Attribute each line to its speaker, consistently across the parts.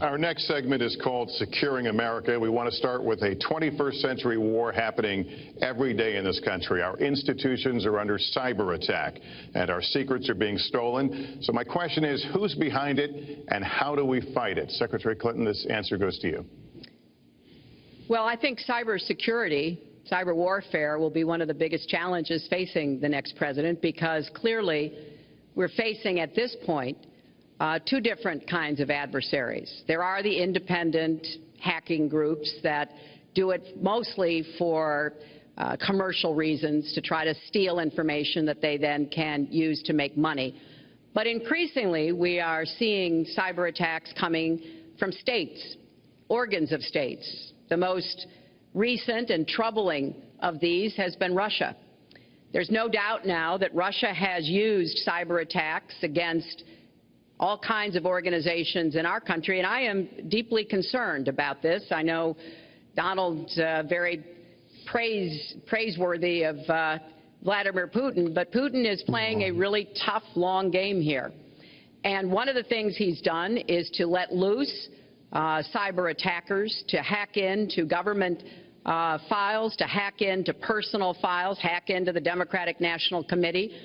Speaker 1: Our next segment is called Securing America. We want to start with a 21st century war happening every day in this country. Our institutions are under cyber attack, and our secrets are being stolen. So my question is, who's behind it, and how do we fight it? Secretary Clinton, this answer goes to you.
Speaker 2: Well, I think cybersecurity, cyber warfare, will be one of the biggest challenges facing the next president, because clearly we're facing at this point two different kinds of adversaries. There are the independent hacking groups that do it mostly for commercial reasons, to try to steal information that they then can use to make money. But increasingly, we are seeing cyber attacks coming from states, organs of states. The most recent and troubling of these has been Russia. There's no doubt now that Russia has used cyber attacks against all kinds of organizations in our country, and I am deeply concerned about this. I know Donald's very praiseworthy of Vladimir Putin, but Putin is playing a really tough, long game here. And one of the things he's done is to let loose cyber attackers to hack into government files, to hack into personal files, hack into the Democratic National Committee.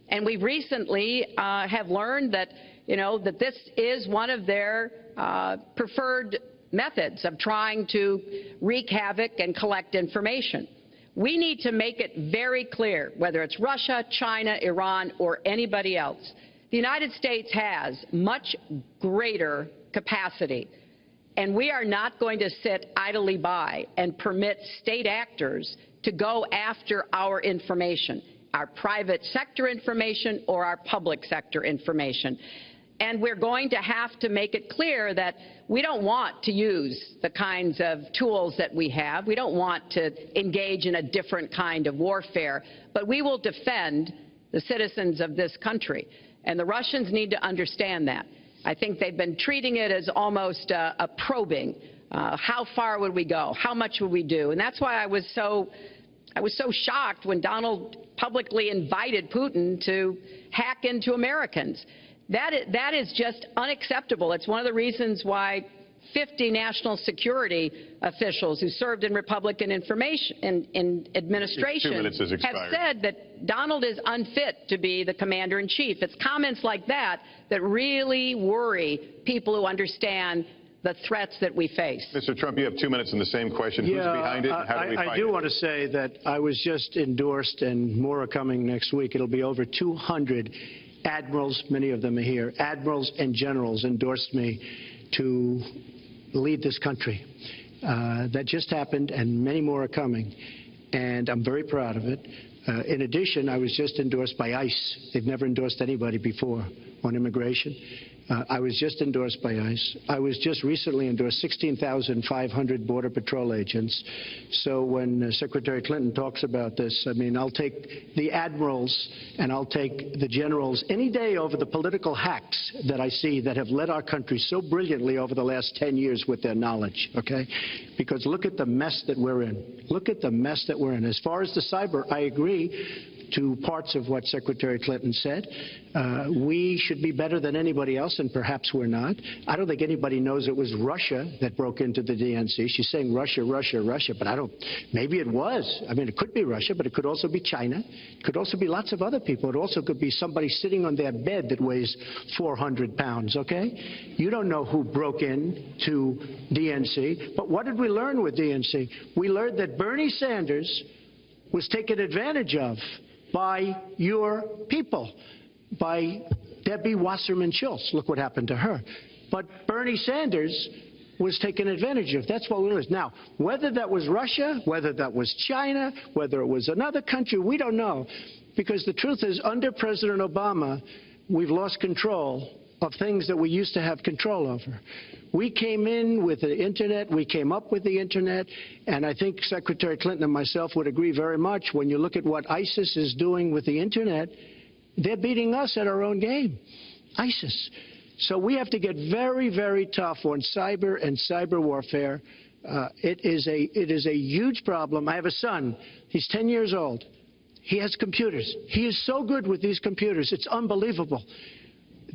Speaker 2: And we recently have learned that, that this is one of their preferred methods of trying to wreak havoc and collect information. We need to make it very clear, whether it's Russia, China, Iran, or anybody else, the United States has much greater capacity, and we are not going to sit idly by and permit state actors to go after our information, our private sector information or our public sector information. And we're going to have to make it clear that we don't want to use the kinds of tools that we have. We don't want to engage in a different kind of warfare, but we will defend the citizens of this country. And the Russians need to understand that. I think they've been treating it as almost a probing. How far would we go? How much would we do? And that's why I was so shocked when Donald publicly invited Putin to hack into Americans. That is just unacceptable. It's one of the reasons why 50 national security officials who served in Republican administration have said that Donald is unfit to be the commander-in-chief. It's comments like that that really worry people who understand the threats that we face.
Speaker 1: Mr. Trump, you have 2 minutes on the same question. Who's behind it, and how do we fight it?
Speaker 3: I do want to say that I was just endorsed, and more are coming next week. It'll be over 200 admirals, many of them are here, admirals and generals endorsed me to lead this country. That just happened, and many more are coming, and I'm very proud of it. In addition, I was just endorsed by ICE. They've never endorsed anybody before on immigration. I was just endorsed by ICE. I was just recently endorsed 16,500 Border Patrol agents. So when Secretary Clinton talks about this, I mean, I'll take the admirals and I'll take the generals any day over the political hacks that I see that have led our country so brilliantly over the last 10 years with their knowledge, okay? Because look at the mess that we're in. Look at the mess that we're in. As far as the cyber, I agree to parts of what Secretary Clinton said. We should be better than anybody else, and perhaps we're not. I don't think anybody knows it was Russia that broke into the DNC. She's saying Russia, Russia, Russia, but maybe it was. I mean, it could be Russia, but it could also be China. It could also be lots of other people. It also could be somebody sitting on their bed that weighs 400 pounds, okay? You don't know who broke in to DNC, but what did we learn with DNC? We learned that Bernie Sanders was taken advantage of by your people, by Debbie Wasserman Schultz. Look what happened to her. But Bernie Sanders was taken advantage of. That's what we learned. Now, whether that was Russia, whether that was China, whether it was another country, we don't know. Because the truth is, under President Obama, we've lost control of things that we used to have control over. We came in with the Internet, we came up with the Internet, and I think Secretary Clinton and myself would agree very much. When you look at what ISIS is doing with the Internet, they're beating us at our own game, ISIS. So we have to get very, very tough on cyber and cyber warfare. It is a huge problem. I have a son. He's 10 years old. He has computers. He is so good with these computers. It's unbelievable.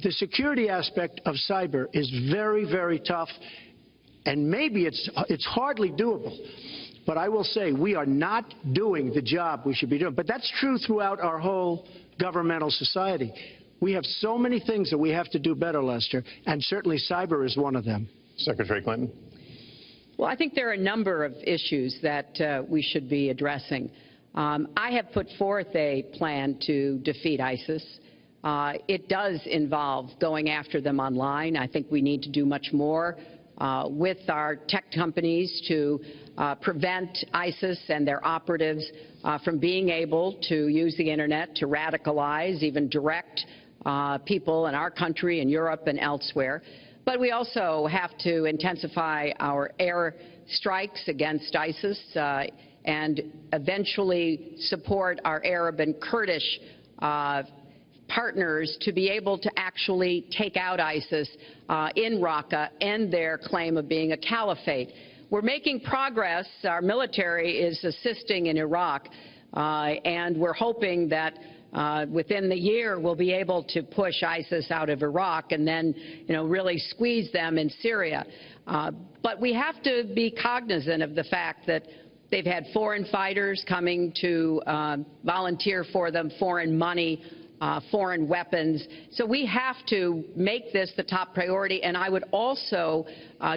Speaker 3: the security aspect of cyber is very, very tough, and maybe it's hardly doable. But I will say we are not doing the job we should be doing. But that's true throughout our whole governmental society. We have so many things that we have to do better, Lester, and certainly cyber is one of them.
Speaker 1: Secretary Clinton.
Speaker 2: Well, I think there are a number of issues that we should be addressing. I have put forth a plan to defeat ISIS. It does involve going after them online. I think we need to do much more with our tech companies to prevent ISIS and their operatives from being able to use the Internet to radicalize, even direct people in our country and Europe and elsewhere. But we also have to intensify our air strikes against ISIS and eventually support our Arab and Kurdish partners to be able to actually take out ISIS in Raqqa and their claim of being a caliphate. We're making progress. Our military is assisting in Iraq, and we're hoping that within the year we'll be able to push ISIS out of Iraq and then, really squeeze them in Syria. But we have to be cognizant of the fact that they've had foreign fighters coming to volunteer for them, foreign money, foreign weapons. So we have to make this the top priority, and I would also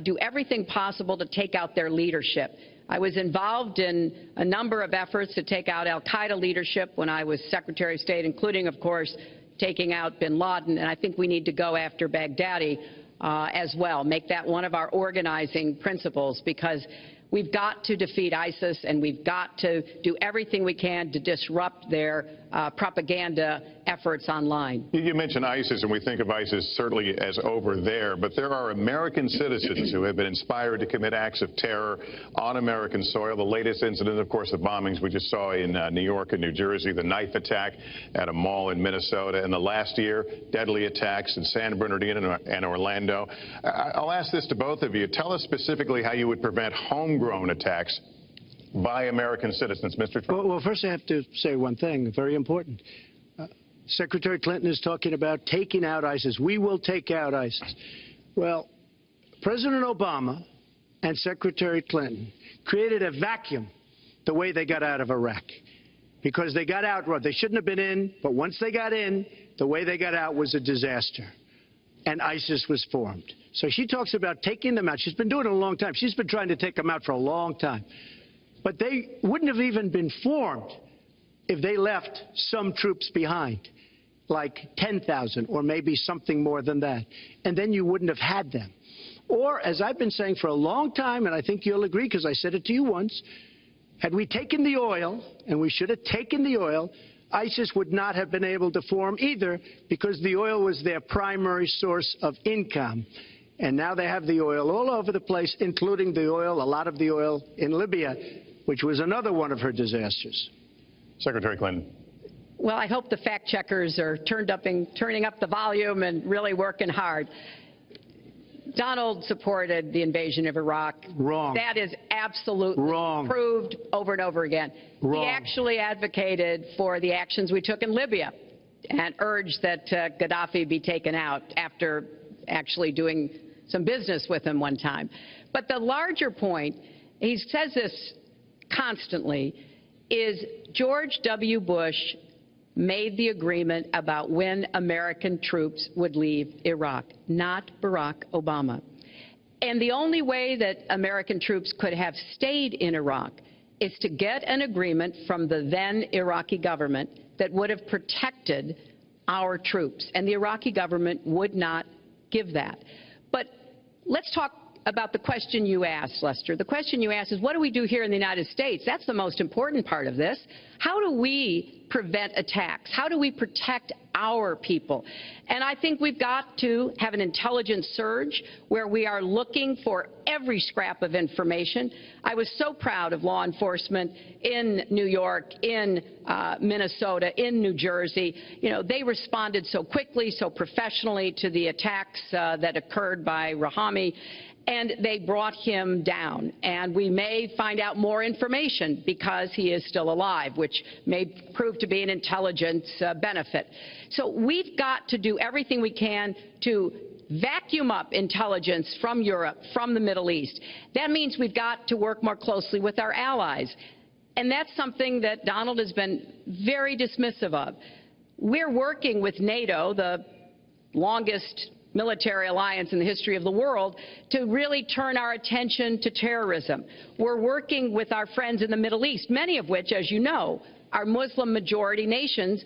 Speaker 2: do everything possible to take out their leadership. I was involved in a number of efforts to take out al-Qaeda leadership when I was Secretary of State, including, of course, taking out bin Laden, and I think we need to go after Baghdadi as well, make that one of our organizing principles, because we've got to defeat ISIS, and we've got to do everything we can to disrupt their propaganda efforts online.
Speaker 1: You mentioned ISIS, and we think of ISIS certainly as over there, but there are American citizens who have been inspired to commit acts of terror on American soil. The latest incident, of course, the bombings we just saw in New York and New Jersey, the knife attack at a mall in Minnesota, and the last year, deadly attacks in San Bernardino and Orlando. I'll ask this to both of you. Tell us specifically how you would prevent homegrown attacks by American citizens. Mr. Trump.
Speaker 3: Well, first I have to say one thing, very important. Secretary Clinton is talking about taking out ISIS. We will take out ISIS. Well, President Obama and Secretary Clinton created a vacuum the way they got out of Iraq, because they got out, they shouldn't have been in, but once they got in, the way they got out was a disaster, and ISIS was formed. So she talks about taking them out. She's been doing it a long time. She's been trying to take them out for a long time. But they wouldn't have even been formed if they left some troops behind, like 10,000 or maybe something more than that. And then you wouldn't have had them. Or, as I've been saying for a long time, and I think you'll agree because I said it to you once, had we taken the oil, and we should have taken the oil, ISIS would not have been able to form either, because the oil was their primary source of income. And now they have the oil all over the place, including the oil, a lot of the oil in Libya, which was another one of her disasters.
Speaker 1: Secretary Clinton.
Speaker 2: Well, I hope the fact checkers are turning up the volume and really working hard. Donald supported the invasion of Iraq.
Speaker 3: Wrong.
Speaker 2: That is absolutely
Speaker 3: wrong.
Speaker 2: Proved over and over again.
Speaker 3: Wrong.
Speaker 2: He actually advocated for the actions we took in Libya and urged that Gaddafi be taken out after actually doing some business with him one time. But the larger point, he says this constantly, is George W. Bush made the agreement about when American troops would leave Iraq, not Barack Obama. And the only way that American troops could have stayed in Iraq is to get an agreement from the then Iraqi government that would have protected our troops. And the Iraqi government would not give that. But let's talk about the question you asked, Lester. The question you asked is, what do we do here in the United States? That's the most important part of this. How do we prevent attacks? How do we protect our people? And I think we've got to have an intelligence surge where we are looking for every scrap of information. I was so proud of law enforcement in New York, in Minnesota, in New Jersey. You know, they responded so quickly, so professionally to the attacks that occurred by Rahami. and they brought him down. And we may find out more information because he is still alive, which may prove to be an intelligence benefit. So we've got to do everything we can to vacuum up intelligence from Europe, from the Middle East. That means we've got to work more closely with our allies. And that's something that Donald has been very dismissive of. We're working with NATO, the longest military alliance in the history of the world, to really turn our attention to terrorism. We're working with our friends in the Middle East, many of which, as you know, are Muslim-majority nations.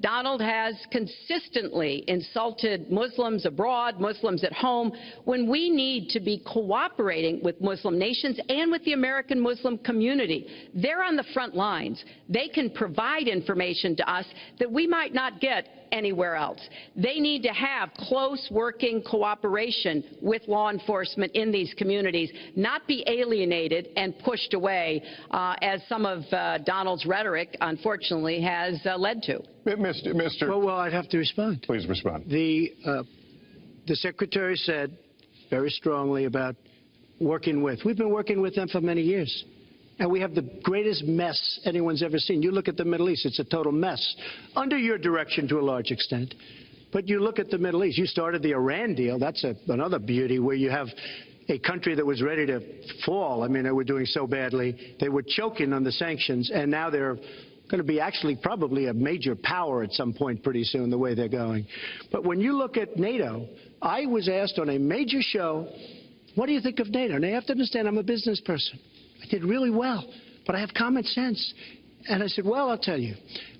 Speaker 2: Donald has consistently insulted Muslims abroad, Muslims at home, when we need to be cooperating with Muslim nations and with the American Muslim community. They're on the front lines. They can provide information to us that we might not get anywhere else. They need to have close working cooperation with law enforcement in these communities, not be alienated and pushed away, as some of Donald's rhetoric, unfortunately, has led to.
Speaker 1: Mr.
Speaker 3: Well, I'd have to respond.
Speaker 1: Please respond.
Speaker 3: The Secretary said very strongly about working with. We've been working with them for many years. And we have the greatest mess anyone's ever seen. You look at the Middle East, it's a total mess. Under your direction to a large extent. But you look at the Middle East. You started the Iran deal. That's another beauty, where you have a country that was ready to fall. I mean, they were doing so badly. They were choking on the sanctions, and now they're going to be actually probably a major power at some point pretty soon, the way they're going. But when you look at NATO, I was asked on a major show, what do you think of NATO? And you have to understand, I'm a business person. I did really well, but I have common sense. And I said, well, I'll tell you,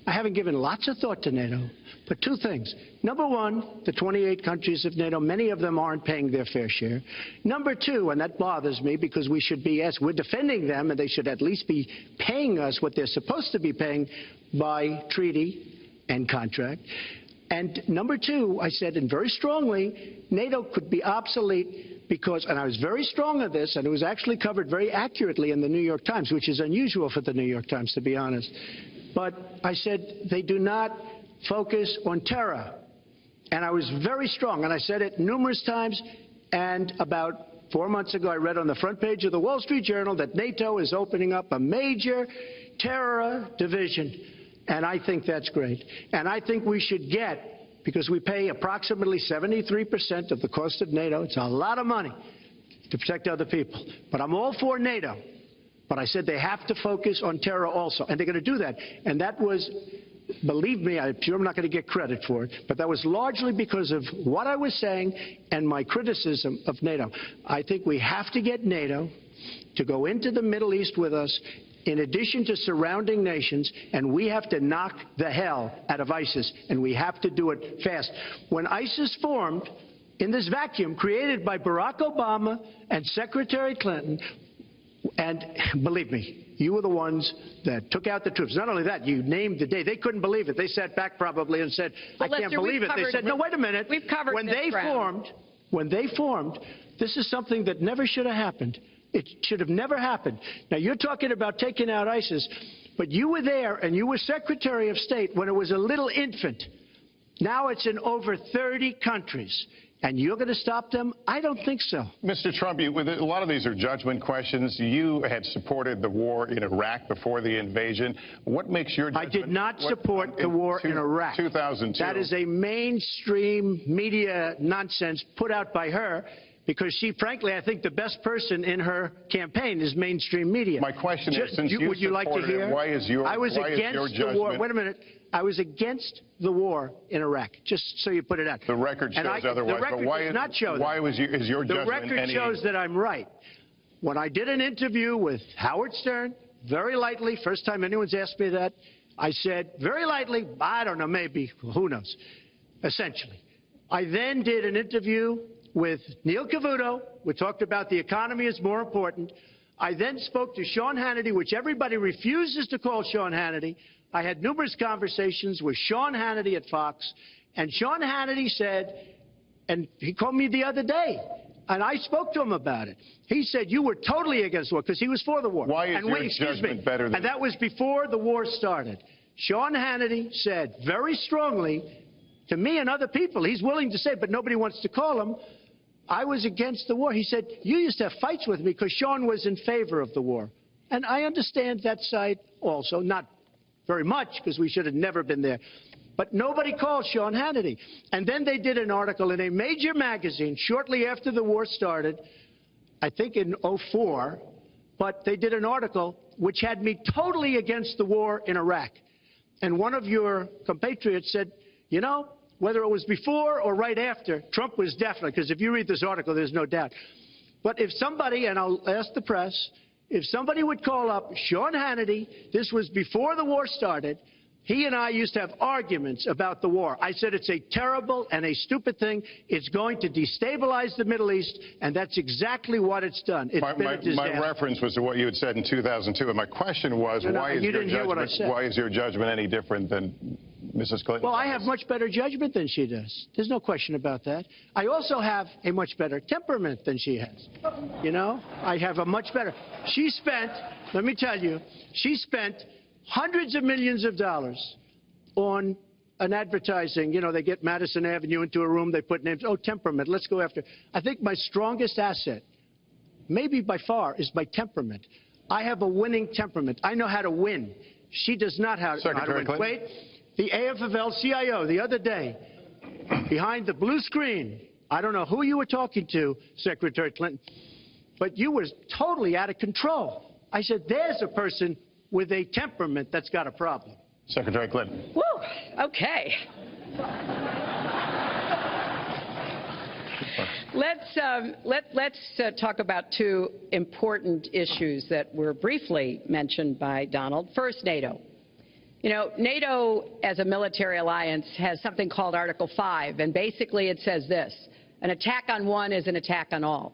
Speaker 3: I haven't given lots of thought to NATO, but two things. Number one, the 28 countries of NATO, many of them aren't paying their fair share. Number two, and that bothers me because we should be, yes, we're defending them, and they should at least be paying us what they're supposed to be paying by treaty and contract. And number two, I said, and very strongly, NATO could be obsolete because, and I was very strong on this, and it was actually covered very accurately in the New York Times, which is unusual for the New York Times, to be honest. But I said they do not focus on terror. And I was very strong, and I said it numerous times. And about 4 months ago, I read on the front page of the Wall Street Journal that NATO is opening up a major terror division. And I think that's great. And I think we should get, because we pay approximately 73% of the cost of NATO. It's a lot of money to protect other people. But I'm all for NATO. But I said they have to focus on terror also. And they're going to do that. And that was, believe me, I'm sure I'm not going to get credit for it, but that was largely because of what I was saying and my criticism of NATO. I think we have to get NATO to go into the Middle East with us, in addition to surrounding nations, and we have to knock the hell out of ISIS, and we have to do it fast. When ISIS formed in this vacuum created by Barack Obama and Secretary Clinton, and believe me, you were the ones that took out the troops. Not only that, you named the day. They couldn't believe it. They sat back probably and said, I can't believe it. They said, no, wait a minute.
Speaker 2: We've covered
Speaker 3: when they formed, this is something that never should have happened. It should have never happened. Now, you're talking about taking out ISIS, but you were there and you were Secretary of State when it was a little infant. Now it's in over 30 countries. And you're going to stop them? I don't think so.
Speaker 1: Mr. Trump, a lot of these are judgment questions. You had supported the war in Iraq before the invasion. What makes your judgment?
Speaker 3: I did not support the war in Iraq.
Speaker 1: 2002.
Speaker 3: That is a mainstream media nonsense put out by her, because she, frankly, I think the best person in her campaign is mainstream media.
Speaker 1: My question is, since you
Speaker 3: would you like to hear?
Speaker 1: Why is your
Speaker 3: the war. Wait a minute. I was against the war in Iraq, just so you put it out.
Speaker 1: The record shows otherwise.
Speaker 3: The record does not show that.
Speaker 1: Why is your judgment?
Speaker 3: The record shows that I'm right. When I did an interview with Howard Stern, very lightly, first time anyone's asked me that, I said, very lightly, I don't know, maybe, who knows, essentially. I then did an interview with Neil Cavuto. We talked about the economy is more important. I then spoke to Sean Hannity, which everybody refuses to call Sean Hannity. I had numerous conversations with Sean Hannity at Fox, and Sean Hannity said, and he called me the other day, and I spoke to him about it. He said, you were totally against the war, because he was for the war.
Speaker 1: Why is your judgment better than...
Speaker 3: And that was before the war started. Sean Hannity said very strongly to me and other people, he's willing to say, but nobody wants to call him, I was against the war. He said, you used to have fights with me because Sean was in favor of the war. And I understand that side also, not very much, because we should have never been there. But nobody called Sean Hannity. And then they did an article in a major magazine shortly after the war started, I think in '04, but they did an article which had me totally against the war in Iraq. And one of your compatriots said, you know, whether it was before or right after, Trump was definitely, because if you read this article, there's no doubt. But if somebody, and I'll ask the press, if somebody would call up Sean Hannity, this was before the war started, he and I used to have arguments about the war. I said it's a terrible and a stupid thing. It's going to destabilize the Middle East, and that's exactly what it's done. It's been a disaster.
Speaker 1: My reference was to what you had said in 2002, and my question was, why is your judgment any different than Mrs. Clinton?
Speaker 3: Well, I have much better judgment than she does. There's no question about that. I also have a much better temperament than she has. You know, I have a much better. She spent, let me tell you, she spent hundreds of millions of dollars on an advertising. You know, they get Madison Avenue into a room, they put names. Oh, temperament, let's go after. I think my strongest asset, maybe by far, is my temperament. I have a winning temperament. I know how to win. She does not know how to win. Wait, the AFL-CIO the other day, behind the blue screen, I don't know who you were talking to, Secretary Clinton, but you were totally out of control. I said, there's a person with a temperament that's got a problem.
Speaker 1: Secretary Clinton.
Speaker 2: Woo, okay. Let's talk about two important issues that were briefly mentioned by Donald. First, NATO. You know, NATO as a military alliance has something called Article 5, and basically it says this: an attack on one is an attack on all.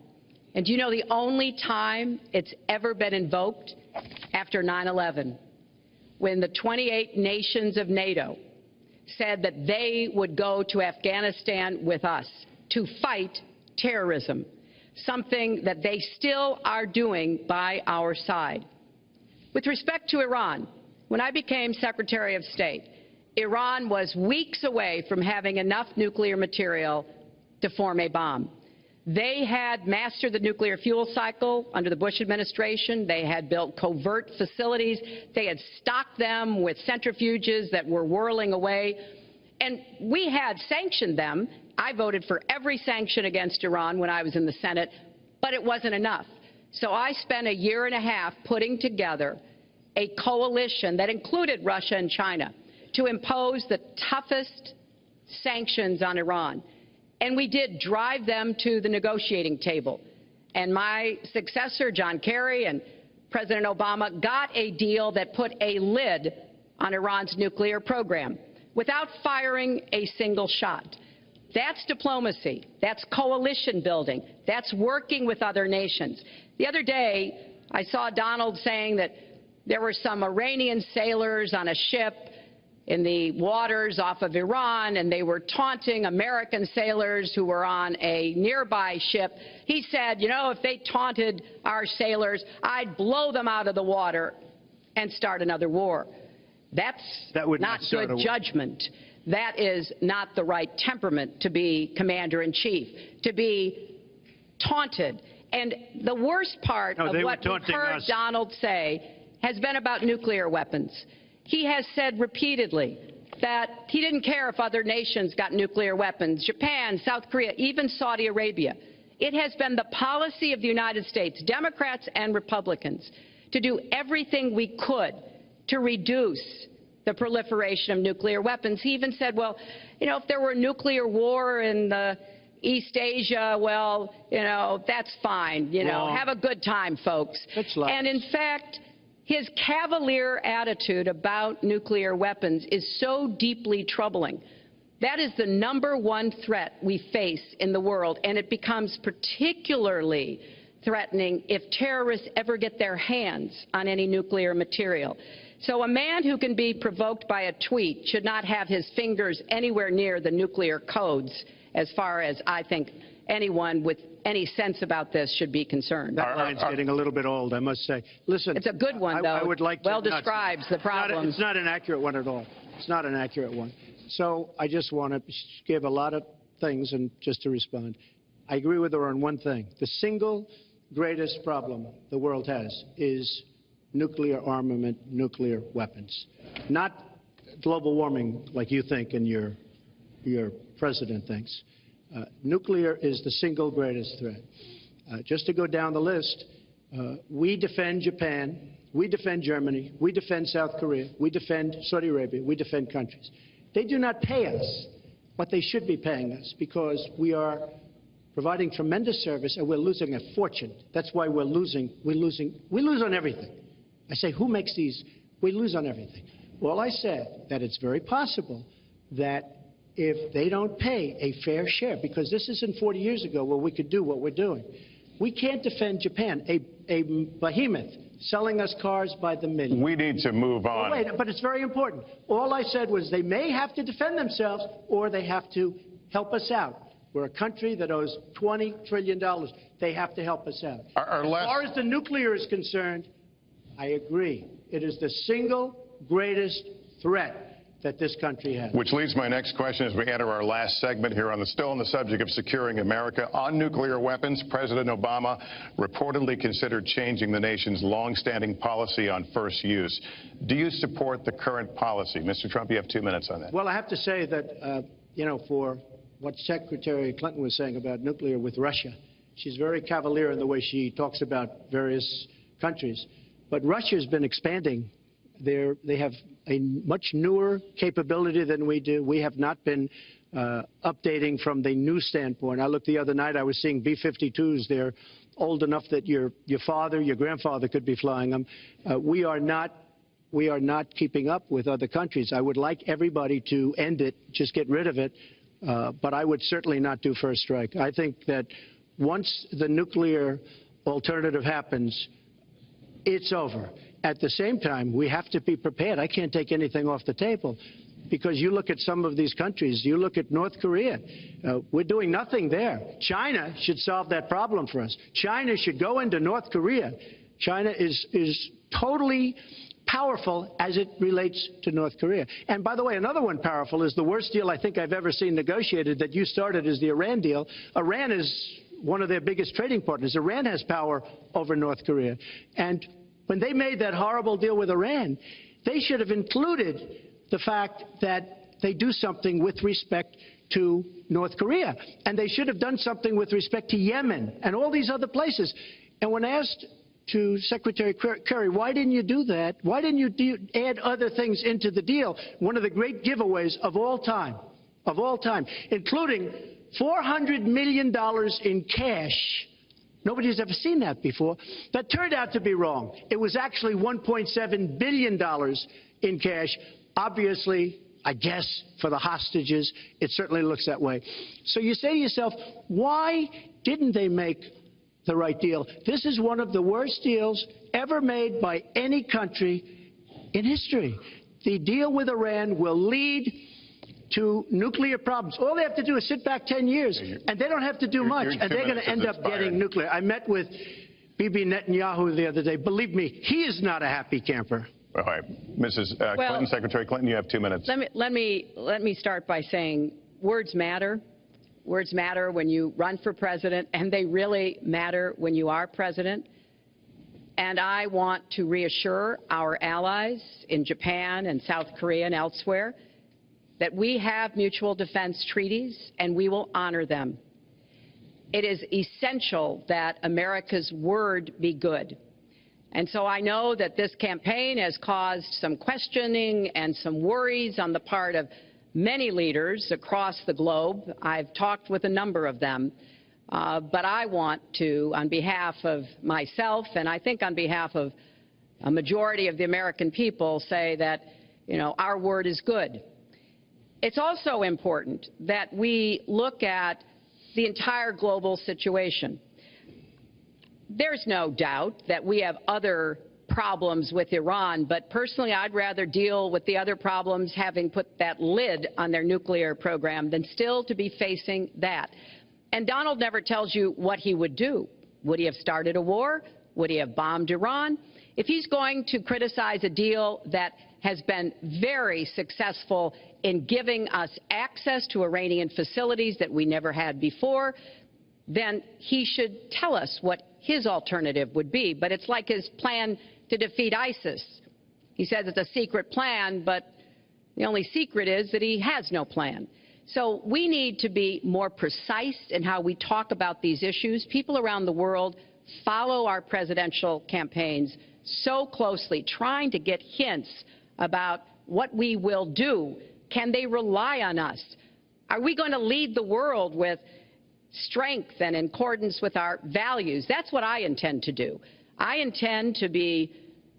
Speaker 2: And do you know the only time it's ever been invoked? After 9/11, when the 28 nations of NATO said that they would go to Afghanistan with us to fight terrorism, something that they still are doing by our side. With respect to Iran, when I became Secretary of State, Iran was weeks away from having enough nuclear material to form a bomb. They had mastered the nuclear fuel cycle under the Bush administration. They had built covert facilities. They had stocked them with centrifuges that were whirling away. And we had sanctioned them. I voted for every sanction against Iran when I was in the Senate, but it wasn't enough. So I spent a year and a half putting together a coalition that included Russia and China to impose the toughest sanctions on Iran. And we did drive them to the negotiating table. And my successor, John Kerry, and President Obama got a deal that put a lid on Iran's nuclear program without firing a single shot. That's diplomacy. That's coalition building. That's working with other nations. The other day, I saw Donald saying that there were some Iranian sailors on a ship in the waters off of Iran, and they were taunting American sailors who were on a nearby ship. He said, you know, if they taunted our sailors, I'd blow them out of the water and start another war. That would not good judgment. That is not the right temperament to be commander-in-chief, to be taunted. And the worst part of what we've heard Donald say has been about nuclear weapons. He has said repeatedly that he didn't care if other nations got nuclear weapons, Japan, South Korea, even Saudi Arabia. It has been the policy of the United States, Democrats and Republicans, to do everything we could to reduce the proliferation of nuclear weapons. He even said, well, you know, if there were a nuclear war in East Asia, well, you know, that's fine. You know, have a good time, folks. And in fact, his cavalier attitude about nuclear weapons is so deeply troubling. That is the #1 threat we face in the world, and it becomes particularly threatening if terrorists ever get their hands on any nuclear material. So a man who can be provoked by a tweet should not have his fingers anywhere near the nuclear codes, as far as I think anyone with any sense about this should be concerned.
Speaker 3: That line's getting a little bit old, I must say. Listen,
Speaker 2: it's a good one, though.
Speaker 3: I would like to,
Speaker 2: well describes the problem.
Speaker 3: It's not an accurate one at all. It's not an accurate one. So I just want to give a lot of things, and just to respond. I agree with her on one thing. The single greatest problem the world has is nuclear armament, nuclear weapons. Not global warming like you think and your president thinks. Nuclear is the single greatest threat. Just to go down the list, we defend Japan, we defend Germany, we defend South Korea, we defend Saudi Arabia, we defend countries. They do not pay us what they should be paying us because we are providing tremendous service and we're losing a fortune. That's why we're losing. We lose on everything. I say, who makes these? We lose on everything. Well, I said that it's very possible that if they don't pay a fair share, because this isn't 40 years ago where we could do what we're doing. We can't defend Japan, a behemoth selling us cars by the million.
Speaker 1: We need to move on.
Speaker 3: Wait, but it's very important. All I said was they may have to defend themselves or they have to help us out. We're a country that owes $20 trillion. They have to help us out. As far as the nuclear is concerned, I agree. It is the single greatest threat that this country has.
Speaker 1: Which leads my next question as we enter our last segment here still on the subject of securing America. On nuclear weapons, President Obama reportedly considered changing the nation's long-standing policy on first use. Do you support the current policy? Mr. Trump, you have 2 minutes on that.
Speaker 3: Well, I have to say that, for what Secretary Clinton was saying about nuclear with Russia, she's very cavalier in the way she talks about various countries. But Russia's been expanding. They have a much newer capability than we do. We have not been updating from the new standpoint. I looked the other night, I was seeing B-52s. They're old enough that your father, your grandfather could be flying them. We are not keeping up with other countries. I would like everybody to end it, just get rid of it, but I would certainly not do first strike. I think that once the nuclear alternative happens, it's over. At the same time, we have to be prepared. I can't take anything off the table because you look at some of these countries. You look at North Korea. We're doing nothing there. China should solve that problem for us. China should go into North Korea. China is totally powerful as it relates to North Korea. And by the way, another one powerful is the worst deal I think I've ever seen negotiated that you started is the Iran deal. Iran is one of their biggest trading partners. Iran has power over North Korea. And when they made that horrible deal with Iran, they should have included the fact that they do something with respect to North Korea. And they should have done something with respect to Yemen and all these other places. And when asked to Secretary Kerry, why didn't you do that? Why didn't you add other things into the deal? One of the great giveaways of all time, including $400 million in cash. Nobody's ever seen that before. That turned out to be wrong. It was actually $1.7 billion in cash. Obviously, I guess, for the hostages, it certainly looks that way. So you say to yourself, why didn't they make the right deal? This is one of the worst deals ever made by any country in history. The deal with Iran will lead to nuclear problems. All they have to do is sit back 10 years, and they don't have to do much, and they're going to end up getting nuclear. I met with Bibi Netanyahu the other day. Believe me, he is not a happy camper.
Speaker 1: All right. Mrs. Clinton, Secretary Clinton, you have 2 minutes.
Speaker 2: Let me start by saying words matter. Words matter when you run for president, and they really matter when you are president. And I want to reassure our allies in Japan and South Korea and elsewhere that we have mutual defense treaties and we will honor them. It is essential that America's word be good. And so I know that this campaign has caused some questioning and some worries on the part of many leaders across the globe. I've talked with a number of them. But I want to, on behalf of myself and I think on behalf of a majority of the American people, say that, our word is good. It's also important that we look at the entire global situation. There's no doubt that we have other problems with Iran, but personally I'd rather deal with the other problems having put that lid on their nuclear program than still to be facing that. And Donald never tells you what he would do. Would he have started a war? Would he have bombed Iran? If he's going to criticize a deal that has been very successful in giving us access to Iranian facilities that we never had before, then he should tell us what his alternative would be. But it's like his plan to defeat ISIS. He says it's a secret plan, but the only secret is that he has no plan. So we need to be more precise in how we talk about these issues. People around the world follow our presidential campaigns so closely, trying to get hints about what we will do. Can they rely on us? Are we going to lead the world with strength and in accordance with our values? That's what I intend to do. I intend to be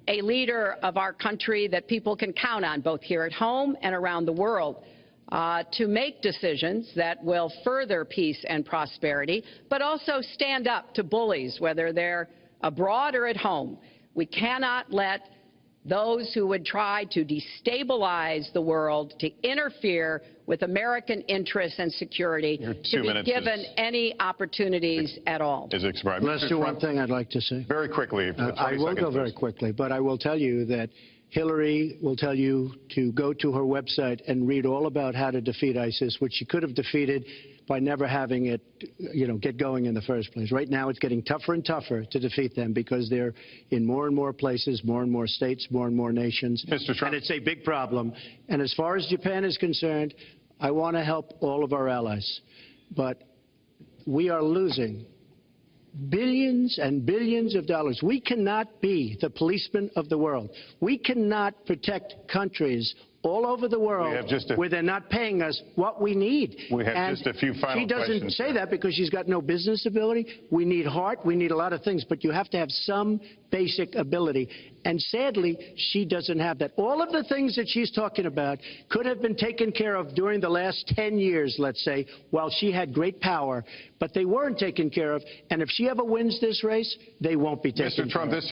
Speaker 2: a leader of our country that people can count on, both here at home and around the world, to make decisions that will further peace and prosperity, but also stand up to bullies, whether they're abroad or at home. We cannot let those who would try to destabilize the world, to interfere with American interests and security, to be given any opportunities at all.
Speaker 3: Let's do one thing I'd like to say.
Speaker 1: Very quickly.
Speaker 3: I will go very quickly, but I will tell you that Hillary will tell you to go to her website and read all about how to defeat ISIS, which she could have defeated by never having it, get going in the first place. Right now, it's getting tougher and tougher to defeat them because they're in more and more places, more and more states, more and more nations.
Speaker 1: Mr. Trump.
Speaker 3: And it's a big problem. And as far as Japan is concerned, I want to help all of our allies. But we are losing billions and billions of dollars. We cannot be the policeman of the world. We cannot protect countries all over the world where they're not paying us what we need.
Speaker 1: We have just a few final questions.
Speaker 3: She doesn't say that because she's got no business ability. We need heart. We need a lot of things. But you have to have some basic ability. And sadly, she doesn't have that. All of the things that she's talking about could have been taken care of during the last 10 years, let's say, while she had great power. But they weren't taken care of. And if she ever wins this race, they won't be taken care of.
Speaker 1: Mr. Trump, this